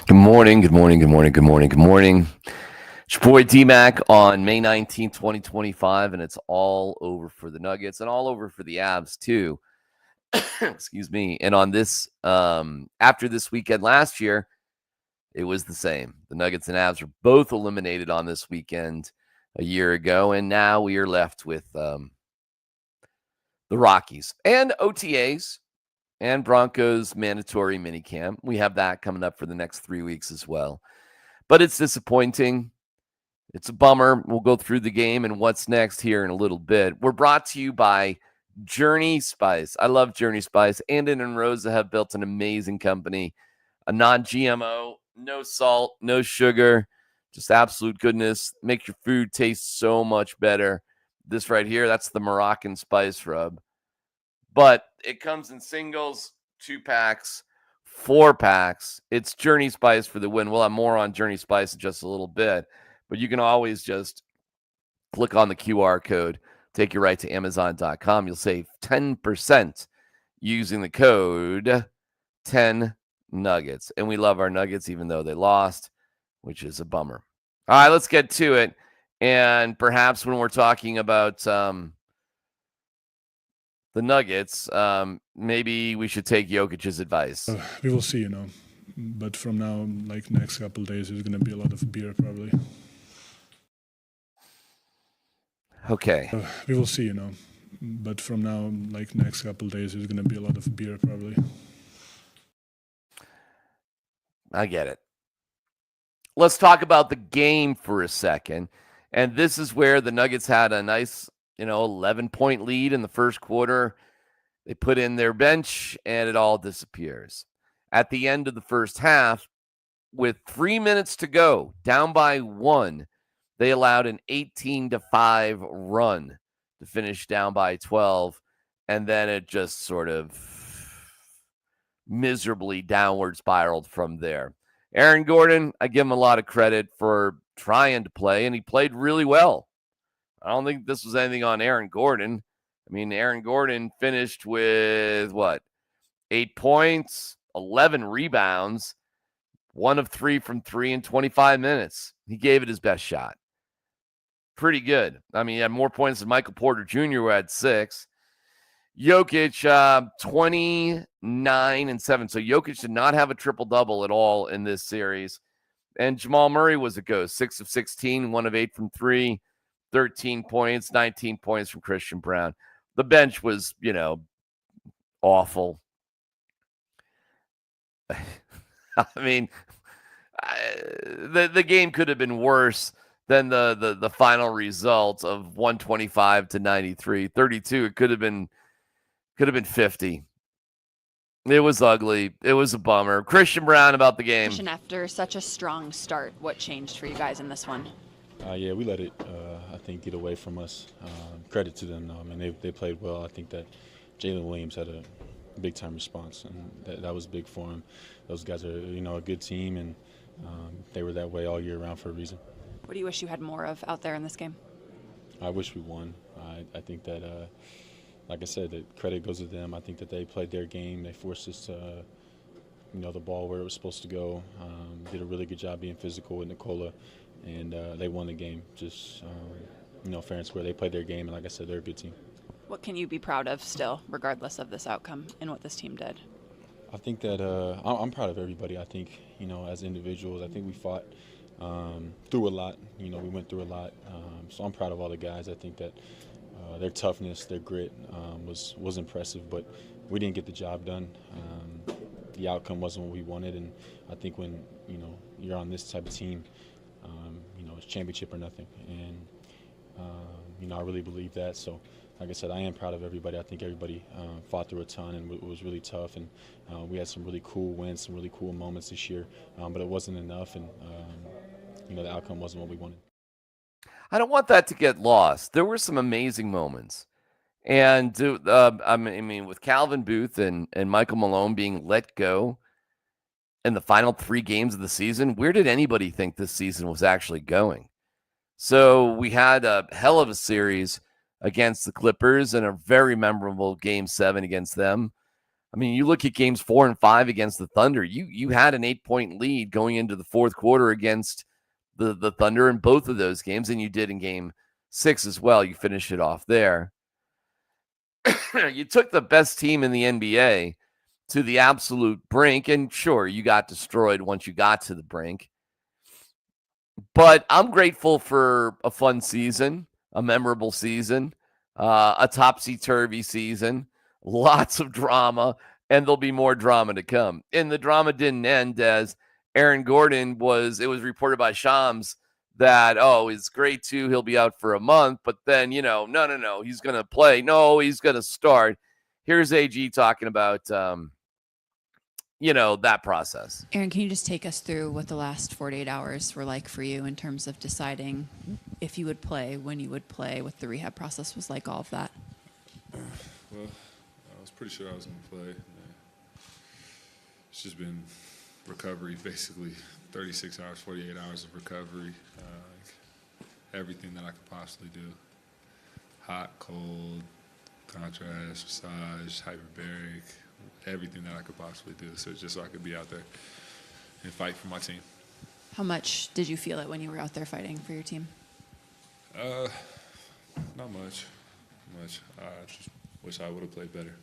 Good morning, good morning, good morning, good morning, good morning. It's your boy DMac on May 19th, 2025, and it's all over for the Nuggets and all over for the Avs too. Excuse me. And on this, after this weekend last year, it was the same. The Nuggets and Avs were both eliminated on this weekend a year ago, and now we are left with the Rockies and OTAs. And Broncos mandatory minicamp. We have that coming up for the next 3 weeks as well. But it's disappointing. It's a bummer. We'll go through the game and what's next here in a little bit. We're brought to you by Journey Spice. I love Journey Spice. Andon and Rosa have built an amazing company. A non-GMO, no salt, no sugar, just absolute goodness. Make your food taste so much better. This right here, that's the Moroccan spice rub. But it comes in singles, 2-packs, 4-packs. It's Journey Spice for the win. We'll have more on Journey Spice in just a little bit. But you can always just click on the QR code, take you right to Amazon.com. You'll save 10% using the code 10Nuggets. And we love our Nuggets even though they lost, which is a bummer. All right, let's get to it. And perhaps when we're talking about the Nuggets, maybe we should take Jokic's advice. We will see, But from now, like next couple of days, there's going to be a lot of beer probably. Okay. We will see, But from now, like next couple of days, there's going to be a lot of beer probably. I get it. Let's talk about the game for a second. And this is where the Nuggets had a nice 11-point lead in the first quarter. They put in their bench, and it all disappears. At the end of the first half, with 3 minutes to go, down by 1, they allowed an 18-5 run to finish down by 12, and then it just sort of miserably downward spiraled from there. Aaron Gordon, I give him a lot of credit for trying to play, and he played really well. I don't think this was anything on Aaron Gordon. I mean, Aaron Gordon finished with, 8 points, 11 rebounds, 1 of 3 from 3 in 25 minutes. He gave it his best shot. Pretty good. I mean, he had more points than Michael Porter Jr., who had 6. Jokic, 29 and 7. So Jokic did not have a triple-double at all in this series. And Jamal Murray was a ghost, 6 of 16, 1 of 8 from 3. 13 points, 19 points from Christian Brown. The bench was, awful. I mean, the game could have been worse than the final result of 125-93. 32, it could have been 50. It was ugly. It was a bummer. Christian Brown about the game. After such a strong start, what changed for you guys in this one? Yeah, we let it, I think, get away from us. Credit to them, though. I mean, they played well. I think that Jalen Williams had a big-time response, and that was big for him. Those guys are, a good team, and they were that way all year round for a reason. What do you wish you had more of out there in this game? I wish we won. I think that, like I said, that credit goes to them. I think that they played their game. They forced us to, the ball where it was supposed to go. Did a really good job being physical with Nikola. And they won the game, just, fair and square. They played their game, and like I said, they're a good team. What can you be proud of still, regardless of this outcome and what this team did? I think that I'm proud of everybody. I think, as individuals, I think we fought through a lot. We went through a lot. So I'm proud of all the guys. I think that their toughness, their grit was impressive, but we didn't get the job done. The outcome wasn't what we wanted, and I think when, you're on this type of team, it's championship or nothing. And, I really believe that. So, like I said, I am proud of everybody. I think everybody fought through a ton, and it was really tough. And we had some really cool wins, some really cool moments this year. But it wasn't enough, and, the outcome wasn't what we wanted. I don't want that to get lost. There were some amazing moments. And, with Calvin Booth and Michael Malone being let go in the final 3 games of the season, where did anybody think this season was actually going? So we had a hell of a series against the Clippers and a very memorable Game 7 against them. I mean, you look at games 4 and 5 against the Thunder. You had an 8-point lead going into the fourth quarter against the Thunder in both of those games, and you did in game 6 as well. You finished it off there. You took the best team in the NBA to the absolute brink, and sure, you got destroyed once you got to the brink. But I'm grateful for a fun season, a memorable season, a topsy-turvy season, lots of drama, and there'll be more drama to come. And the drama didn't end as Aaron Gordon it was reported by Shams that, it's grade 2, he'll be out for a month, but then, no, he's going to play. No, he's going to start. Here's AG talking about, that process. Aaron, can you just take us through what the last 48 hours were like for you in terms of deciding if you would play, when you would play, what the rehab process was like, all of that? Well, I was pretty sure I was going to play. It's just been recovery, basically 36 hours, 48 hours of recovery, everything that I could possibly do. Hot, cold, contrast, massage, hyperbaric, everything that I could possibly do, just so I could be out there and fight for my team. How much did you feel it when you were out there fighting for your team? Not much. I just wish I would have played better.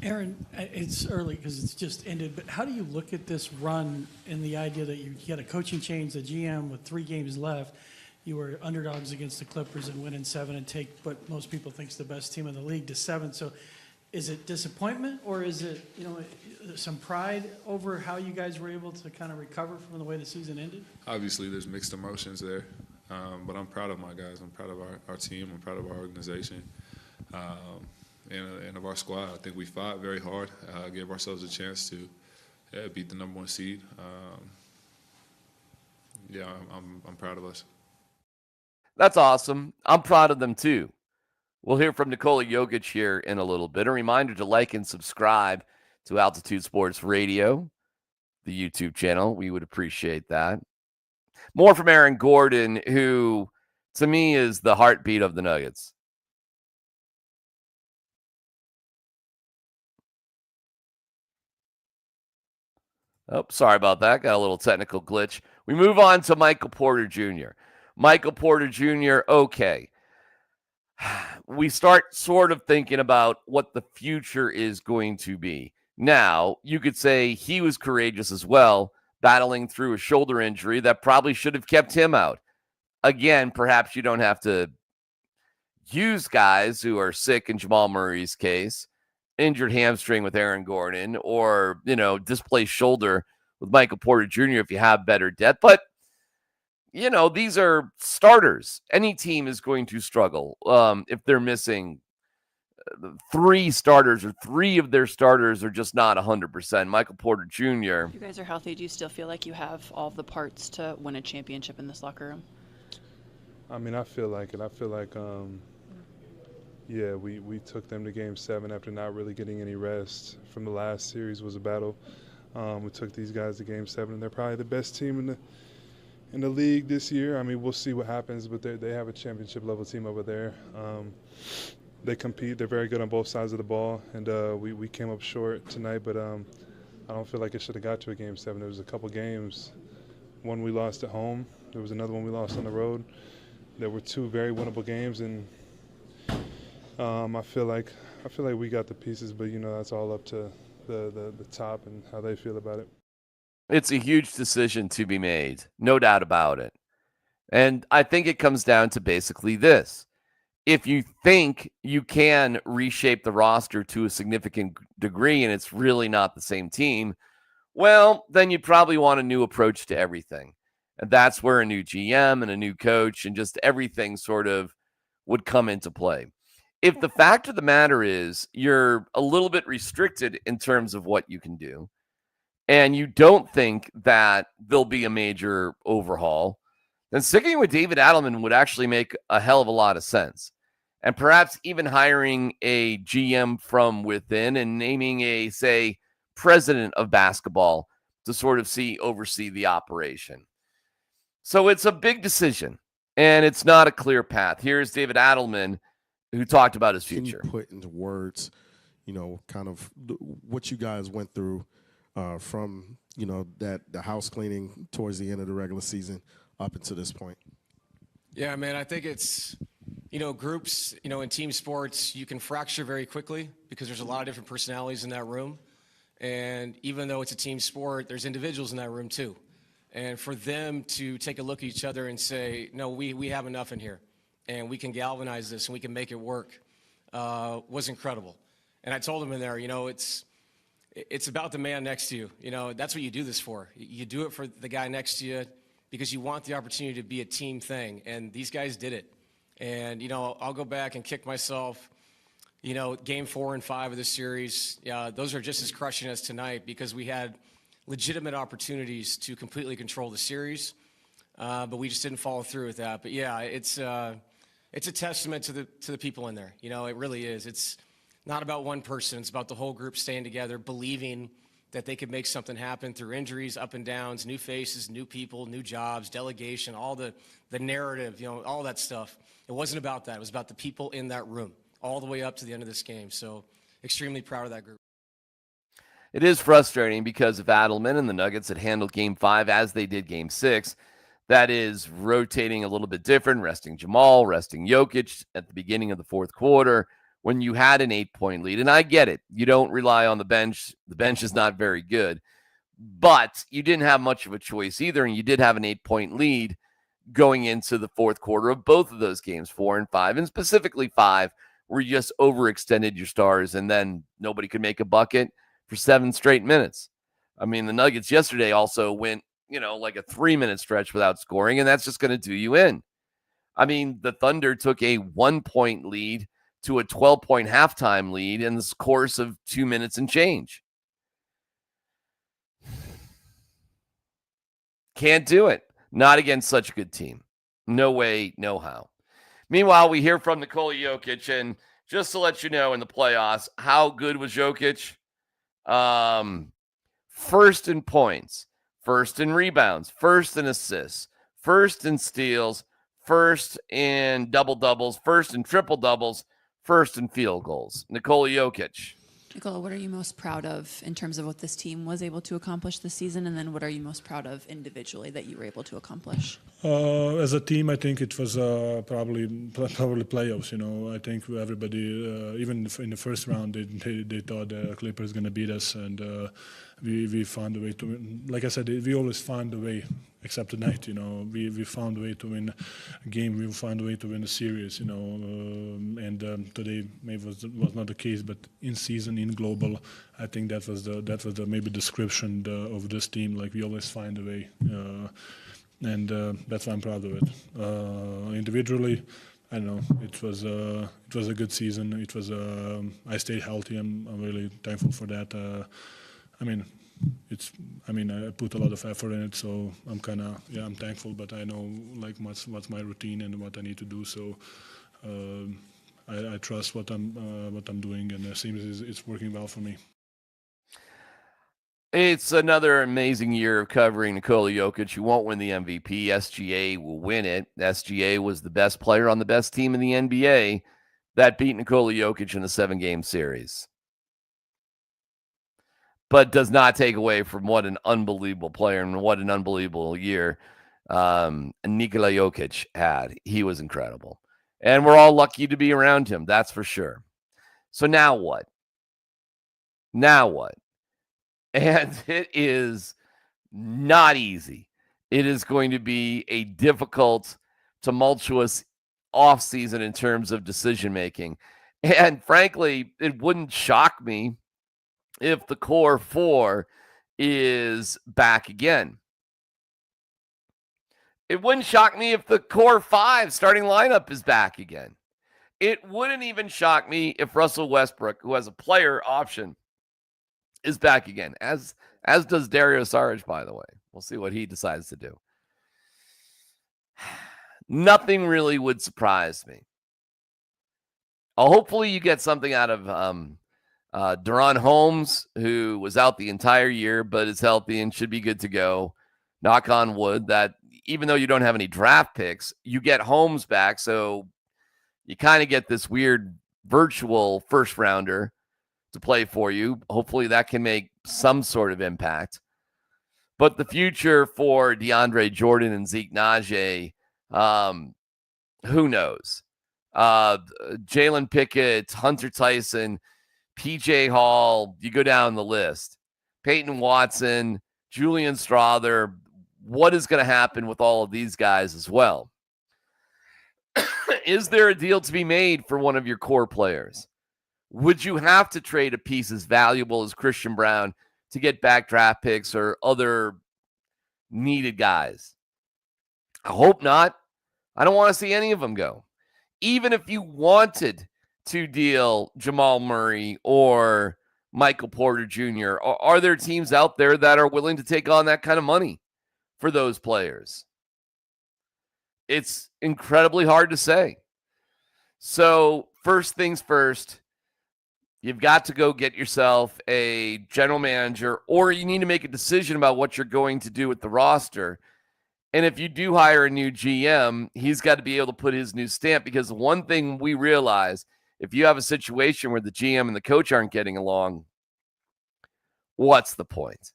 Aaron, it's early because it's just ended, but how do you look at this run and the idea that you get a coaching change, the GM with 3 games left, you were underdogs against the Clippers and win in 7 and take what most people think is the best team in the league to 7. So is it disappointment or is it, some pride over how you guys were able to kind of recover from the way the season ended? Obviously, there's mixed emotions there, but I'm proud of my guys. I'm proud of our team. I'm proud of our organization. And of our squad. I think we fought very hard, gave ourselves a chance to beat the number 1 seed. I'm proud of us. That's awesome. I'm proud of them too. We'll hear from Nikola Jokic here in a little bit. A reminder to like and subscribe to Altitude Sports Radio, the YouTube channel. We would appreciate that. More from Aaron Gordon, who to me is the heartbeat of the Nuggets. Oh, sorry about that. Got a little technical glitch. We move on to Michael Porter Jr. Michael Porter Jr., okay. We start sort of thinking about what the future is going to be. Now, you could say he was courageous as well, battling through a shoulder injury that probably should have kept him out. Again, perhaps you don't have to use guys who are sick in Jamal Murray's case, injured hamstring with Aaron Gordon, or, displaced shoulder with Michael Porter Jr. if you have better depth. But, these are starters. Any team is going to struggle if they're missing 3 starters or 3 of their starters are just not 100%. Michael Porter Jr. If you guys are healthy, do you still feel like you have all the parts to win a championship in this locker room? I mean, I feel like it. I feel like we took them to Game 7 after not really getting any rest from the last series was a battle. We took these guys to Game 7, and they're probably the best team in the league this year. I mean, we'll see what happens, but they have a championship-level team over there. They compete. They're very good on both sides of the ball, and we came up short tonight, but I don't feel like it should have got to a Game 7. There was a couple games. One we lost at home. There was another one we lost on the road. There were 2 very winnable games, and I feel like we got the pieces, but that's all up to the top and how they feel about it. It's a huge decision to be made, no doubt about it. And I think it comes down to basically this. If you think you can reshape the roster to a significant degree and it's really not the same team, well, then you probably want a new approach to everything. And that's where a new GM and a new coach and just everything sort of would come into play. If the fact of the matter is you're a little bit restricted in terms of what you can do, and you don't think that there'll be a major overhaul, then sticking with David Adelman would actually make a hell of a lot of sense. And perhaps even hiring a GM from within and naming a, say, president of basketball to sort of oversee the operation. So it's a big decision, and it's not a clear path. Here's David Adelman, who talked about his future. Can you put into words, kind of what you guys went through from, the house cleaning towards the end of the regular season up until this point. Yeah, man, I think it's, groups, in team sports, you can fracture very quickly because there's a lot of different personalities in that room. And even though it's a team sport, there's individuals in that room too. And for them to take a look at each other and say, no, we have enough in here and we can galvanize this and we can make it work was incredible. And I told them in there, it's about the man next to you. That's what you do this for. You do it for the guy next to you because you want the opportunity to be a team thing. And these guys did it. And, I'll go back and kick myself. Game 4 and 5 of the series, those are just as crushing as tonight because we had legitimate opportunities to completely control the series, but we just didn't follow through with that. But yeah, it's a testament to the people in there. It really is. It's not about one person. It's about the whole group staying together, believing that they could make something happen through injuries, up and downs, new faces, new people, new jobs, delegation, all the narrative, all that stuff. It wasn't about that. It was about the people in that room all the way up to the end of this game. So extremely proud of that group. It is frustrating because if Adelman and the Nuggets had handled Game 5 as they did Game 6, that is rotating a little bit different, resting Jamal, resting Jokic at the beginning of the fourth quarter when you had an 8-point lead. And I get it. You don't rely on the bench. The bench is not very good. But you didn't have much of a choice either, and you did have an 8-point lead going into the fourth quarter of both of those games, 4 and 5, and specifically 5, where you just overextended your stars and then nobody could make a bucket for 7 straight minutes. I mean, the Nuggets yesterday also went, like a 3-minute stretch without scoring, and that's just going to do you in. I mean, the Thunder took a 1-point lead to a 12-point halftime lead in the course of 2 minutes and change. Can't do it. Not against such a good team. No way, no how. Meanwhile, we hear from Nikola Jokic, and just to let you know in the playoffs, how good was Jokic? First in points, first in rebounds, first in assists, first in steals, first in double-doubles, first in triple-doubles, first in field goals. Nikola Jokic. Nikola, what are you most proud of in terms of what this team was able to accomplish this season? And then what are you most proud of individually that you were able to accomplish? As a team, I think it was probably playoffs. I think everybody, even in the first round, they thought the Clippers going to beat us, and we found a way to win. Like I said, we always find a way, except tonight. We found a way to win a game. We found a way to win a series. And today maybe was not the case, but in season, in global, I think that was the maybe description of this team. Like we always find a way. And that's why I'm proud of it. Individually, I don't know. It was a good season. It was I stayed healthy. I'm really thankful for that. I put a lot of effort in it, so I'm I'm thankful. But I know what's my routine and what I need to do. So I trust what I'm doing, and it seems it's working well for me. It's another amazing year of covering Nikola Jokic. You won't win the MVP. SGA will win it. SGA was the best player on the best team in the NBA that beat Nikola Jokic in the 7-game series. But does not take away from what an unbelievable player and what an unbelievable year Nikola Jokic had. He was incredible. And we're all lucky to be around him, that's for sure. So now what? Now what? And it is not easy. It is going to be a difficult, tumultuous offseason in terms of decision-making. And frankly, it wouldn't shock me if the core 4 is back again. It wouldn't shock me if the core 5 starting lineup is back again. It wouldn't even shock me if Russell Westbrook, who has a player option, is back again, as does Dario Saric, by the way. We'll see what he decides to do. Nothing really would surprise me. Hopefully you get something out of Deron Holmes, who was out the entire year but is healthy and should be good to go. Knock on wood that even though you don't have any draft picks, you get Holmes back, so you kind of get this weird virtual first rounder to play for you. Hopefully that can make some sort of impact. But the future for DeAndre Jordan and Zeke Najee, who knows? Jalen Pickett, Hunter Tyson, PJ Hall, you go down the list. Peyton Watson, Julian Strother. What is going to happen with all of these guys as well? Is there a deal to be made for one of your core players? Would you have to trade a piece as valuable as Christian Brown to get back draft picks or other needed guys? I hope not. I don't want to see any of them go. Even if you wanted to deal Jamal Murray or Michael Porter Jr., are there teams out there that are willing to take on that kind of money for those players? It's incredibly hard to say. So first things first, you've got to go get yourself a general manager, or you need to make a decision about what you're going to do with the roster. And if you do hire a new GM, he's got to be able to put his new stamp, because one thing we realize, if you have a situation where the GM and the coach aren't getting along, what's the point?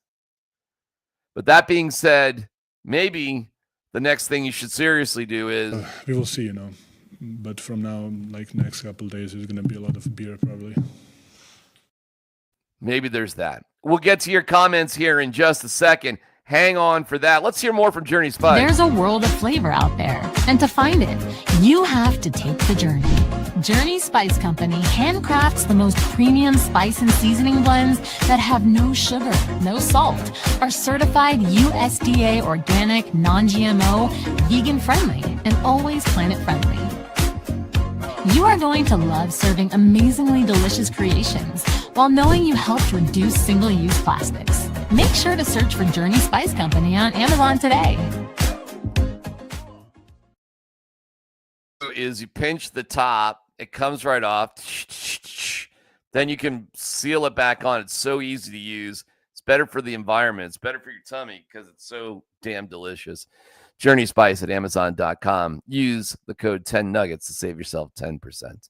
But that being said, maybe the next thing you should seriously do is... we will see, But from now, like next couple of days, there's going to be a lot of beer probably. Maybe there's that. We'll get to your comments here in just a second. Hang on for that. Let's hear more from Journey Spice. There's a world of flavor out there, and to find it, you have to take the journey. Journey Spice Company handcrafts the most premium spice and seasoning blends that have no sugar, no salt, are certified USDA organic, non-GMO, vegan-friendly, and always planet-friendly. You are going to love serving amazingly delicious creations while knowing you helped reduce single-use plastics. Make sure to search for Journey Spice Company on Amazon today. Is you pinch the top, it comes right off, then you can seal it back on. It's so easy to use. It's better for the environment. It's better for your tummy because it's so damn delicious. Journey Spice at Amazon.com. Use the code 10Nuggets to save yourself 10%.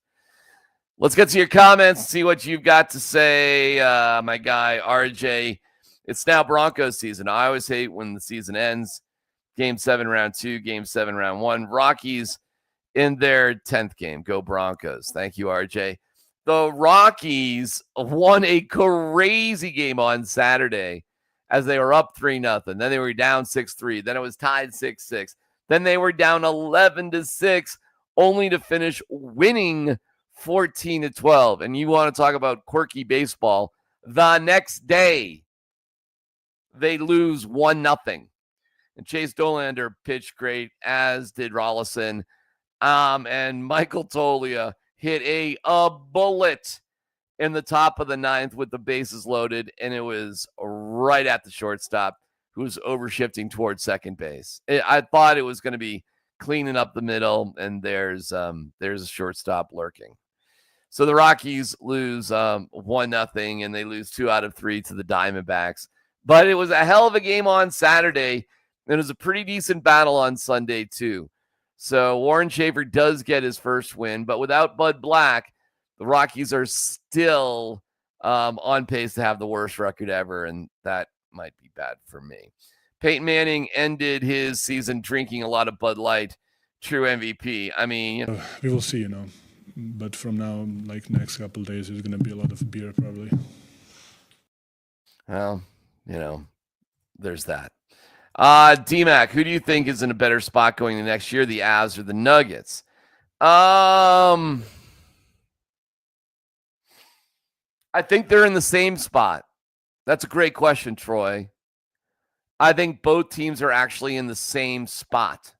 Let's get to your comments and see what you've got to say. My guy, RJ, it's now Broncos season. I always hate when the season ends. Game 7, round 2, Game 7, round 1. Rockies in their 10th game. Go Broncos. Thank you, RJ. The Rockies won a crazy game on Saturday as they were up 3-0. Then they were down 6-3. Then it was tied 6-6. Then they were down 11-6, only to finish winning 14-12. And you want to talk about quirky baseball. The next day, they lose 1-0. And Chase Dolander pitched great, as did Rollison. And Michael Toglia hit a bullet in the top of the 9th with the bases loaded, and it was right at the shortstop, who was overshifting towards second base. I thought it was going to be cleaning up the middle, and there's a shortstop lurking. So the Rockies lose 1-0, and they lose 2 out of 3 to the Diamondbacks. But it was a hell of a game on Saturday, and it was a pretty decent battle on Sunday too. So Warren Schaefer does get his first win, but without Bud Black, the Rockies are still on pace to have the worst record ever, and that might be bad for me. Peyton Manning ended his season drinking a lot of Bud Light. True MVP. I mean, we will see, But from now, like next couple of days, there's going to be a lot of beer probably. Well, there's that. DMac, who do you think is in a better spot going the next year, the Avs or the Nuggets? I think they're in the same spot. That's a great question, Troy. I think both teams are actually in the same spot.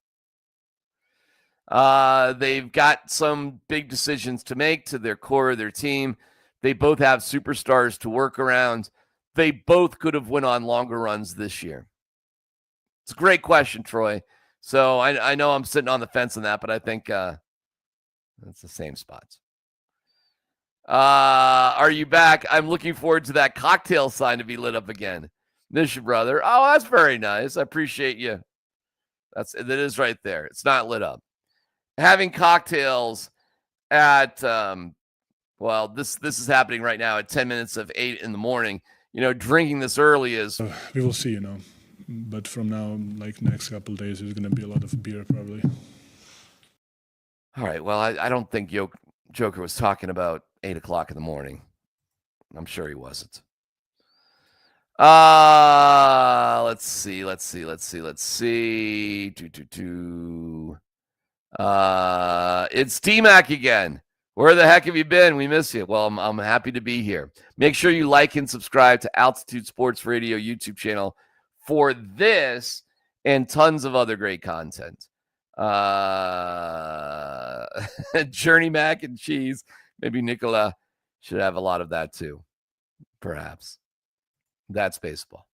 They've got some big decisions to make to their core of their team. They both have superstars to work around. They both could have went on longer runs this year. It's a great question, Troy. So I know I'm sitting on the fence on that, but I think it's the same spots. Are you back? I'm looking forward to that cocktail sign to be lit up again. Nisha brother. Oh, that's very nice. I appreciate you. That is right there. It's not lit up. Having cocktails at Well, this is happening right now at 10 minutes of 8 in the morning. Drinking this early is... We will see, But from now, like next couple of days, there's going to be a lot of beer probably. All right. Well, I don't think Joker was talking about 8 o'clock in the morning. I'm sure he wasn't. Let's see. It's DMac again. Where the heck have you been? We miss you. Well, I'm happy to be here. Make sure you like and subscribe to Altitude Sports Radio YouTube channel for this and tons of other great content. Journey mac and cheese. Maybe Nicola should have a lot of that too. Perhaps. That's baseball.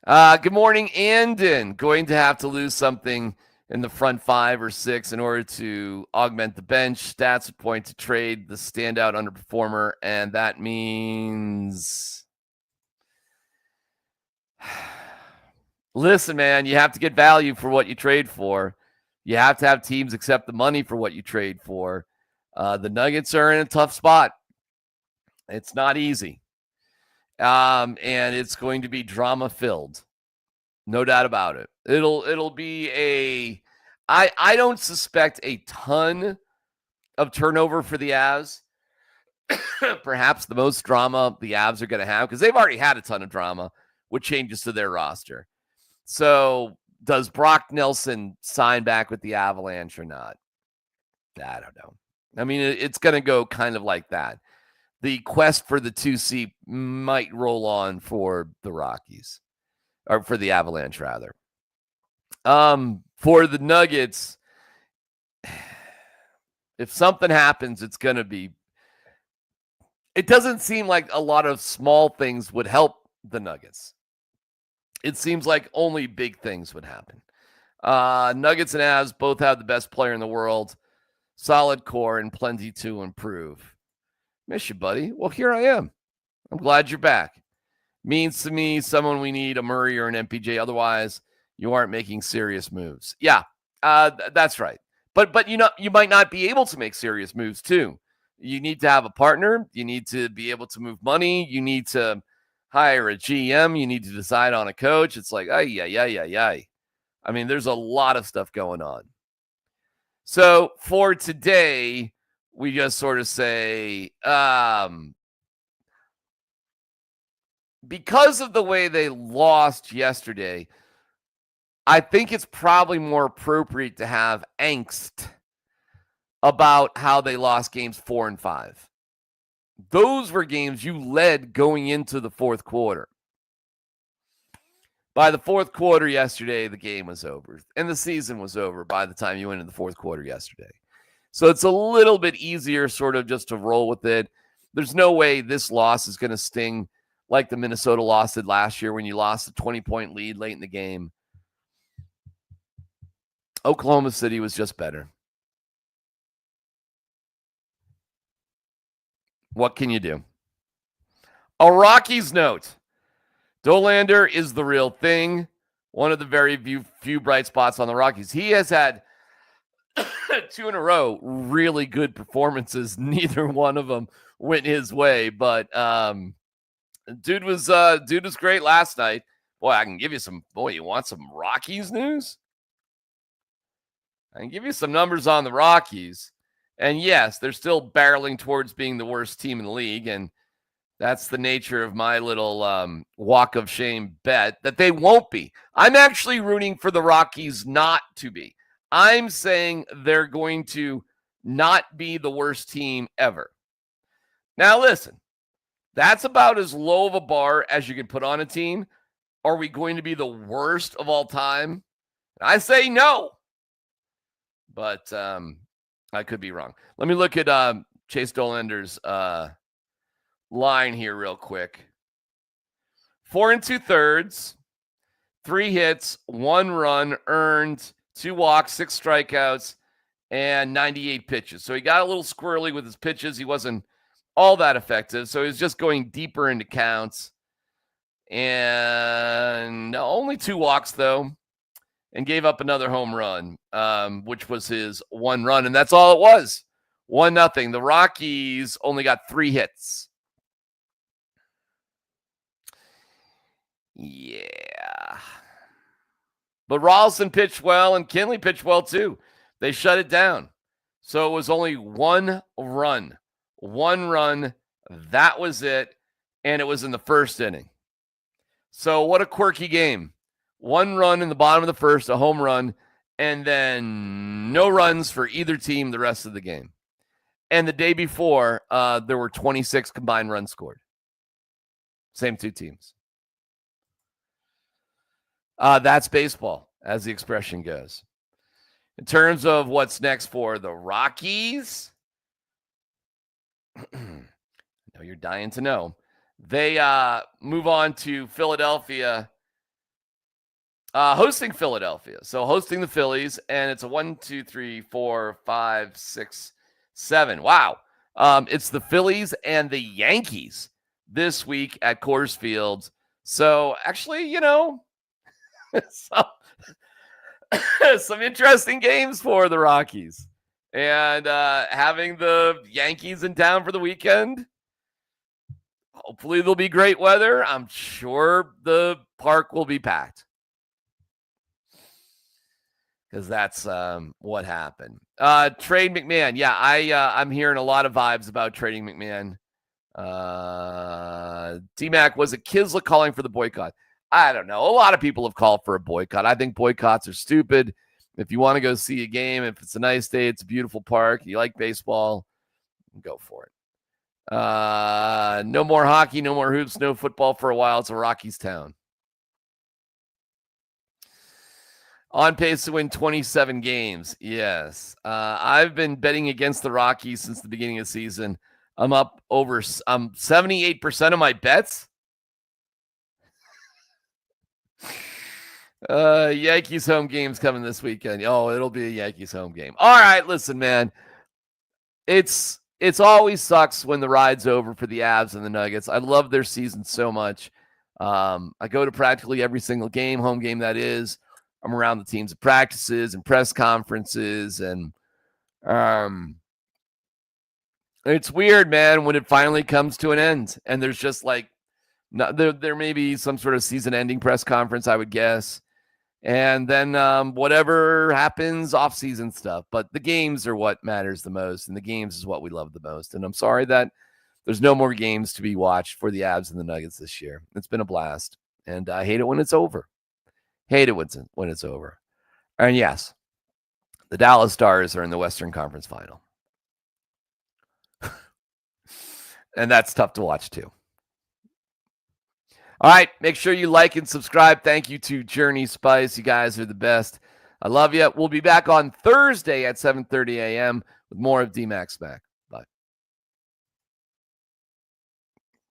Good morning, Andon. Going to have to lose something in the front 5 or 6 in order to augment the bench. Stats would point to trade the standout underperformer, and that means... Listen, man, you have to get value for what you trade for. You have to have teams accept the money for what you trade for. The Nuggets are in a tough spot. It's not easy. And it's going to be drama-filled. No doubt about it. It'll be I don't suspect a ton of turnover for the Avs. Perhaps the most drama the Avs are going to have, because they've already had a ton of drama with changes to their roster. So does Brock Nelson sign back with the Avalanche or not? I don't know. I mean, it's going to go kind of like that. The quest for the 2C might roll on for the Rockies, or for the Avalanche, rather. For the Nuggets, if something happens, it's going to be... It doesn't seem like a lot of small things would help the Nuggets. It seems like only big things would happen. Nuggets and Avs both have the best player in the world, solid core, and plenty to improve. Miss you, buddy. Well, here I am. I'm glad you're back. Means to me someone we need, a Murray or an MPJ. Otherwise, you aren't making serious moves. Yeah, that's right. But you might not be able to make serious moves too. You need to have a partner. You need to be able to move money. You need to hire a GM. You need to decide on a coach. It's like, ay. I mean, there's a lot of stuff going on. So for today, we just sort of say, because of the way they lost yesterday, I think it's probably more appropriate to have angst about how they lost games 4 and 5. Those were games you led going into the fourth quarter. By the fourth quarter yesterday, the game was over, and the season was over by the time you went into the fourth quarter yesterday. So it's a little bit easier sort of just to roll with it. There's no way this loss is going to sting like the Minnesota loss did last year when you lost a 20-point lead late in the game. Oklahoma City was just better. What can you do? A Rockies note. Dollander is the real thing. One of the very few bright spots on the Rockies. He has had 2 in a row really good performances. Neither one of them went his way, but dude was great last night. Boy, I can give you some. Boy, you want some Rockies news? I can give you some numbers on the Rockies. And yes, they're still barreling towards being the worst team in the league. And that's the nature of my little walk of shame bet that they won't be. I'm actually rooting for the Rockies not to be. I'm saying they're going to not be the worst team ever. Now, listen, that's about as low of a bar as you can put on a team. Are we going to be the worst of all time? I say no. But I could be wrong. Let me look at Chase Dollander's line here real quick. 4 2/3, 3 hits, 1 run earned, 2 walks, 6 strikeouts, and 98 pitches. So he got a little squirrely with his pitches. He wasn't all that effective. So he was just going deeper into counts. And only 2 walks, though, and gave up another home run, which was his 1 run. And that's all it was 1-0. The Rockies only got 3 hits. Yeah. But Rolston pitched well and Kinley pitched well too. They shut it down. So it was only 1 run. 1 run. That was it. And it was in the first inning. So what a quirky game. 1 run in the bottom of the first, a home run, and then no runs for either team the rest of the game. And the day before, there were 26 combined runs scored. Same 2 teams. That's baseball, as the expression goes. In terms of what's next for the Rockies, I know you're dying to know. They move on to Philadelphia, hosting Philadelphia. So hosting the Phillies, and it's a 1, 2, 3, 4, 5, 6, 7. Wow. It's the Phillies and the Yankees this week at Coors Field. So actually, some interesting games for the Rockies. And having the Yankees in town for the weekend, hopefully there'll be great weather. I'm sure the park will be packed. Because that's what happened. Trade McMahon. Yeah, I'm hearing a lot of vibes about trading McMahon. DMac, was it Kisla calling for the boycott? I don't know. A lot of people have called for a boycott. I think boycotts are stupid. If you want to go see a game, if it's a nice day, it's a beautiful park, you like baseball, go for it. No more hockey, no more hoops, no football for a while. It's a Rockies town. On pace to win 27 games. Yes. I've been betting against the Rockies since the beginning of the season. I'm up over 78% of my bets. Yankees home game's coming this weekend. Oh, it'll be a Yankees home game. All right, listen, man. It's always sucks when the ride's over for the Avs and the Nuggets. I love their season so much. I go to practically every single game, home game that is. I'm around the teams at practices and press conferences, and it's weird, man, when it finally comes to an end. And there's just like, there may be some sort of season-ending press conference, I would guess. And then whatever happens, off-season stuff. But the games are what matters the most, and the games is what we love the most. And I'm sorry that there's no more games to be watched for the Avs and the Nuggets this year. It's been a blast, and I hate it when it's over. Hate it when it's over. And yes, the Dallas Stars are in the Western Conference Final. And that's tough to watch too. All right, make sure you like and subscribe. Thank you to Journey Spice. You guys are the best. I love you. We'll be back on Thursday at 7:30 a.m. with more of DMac SMaK.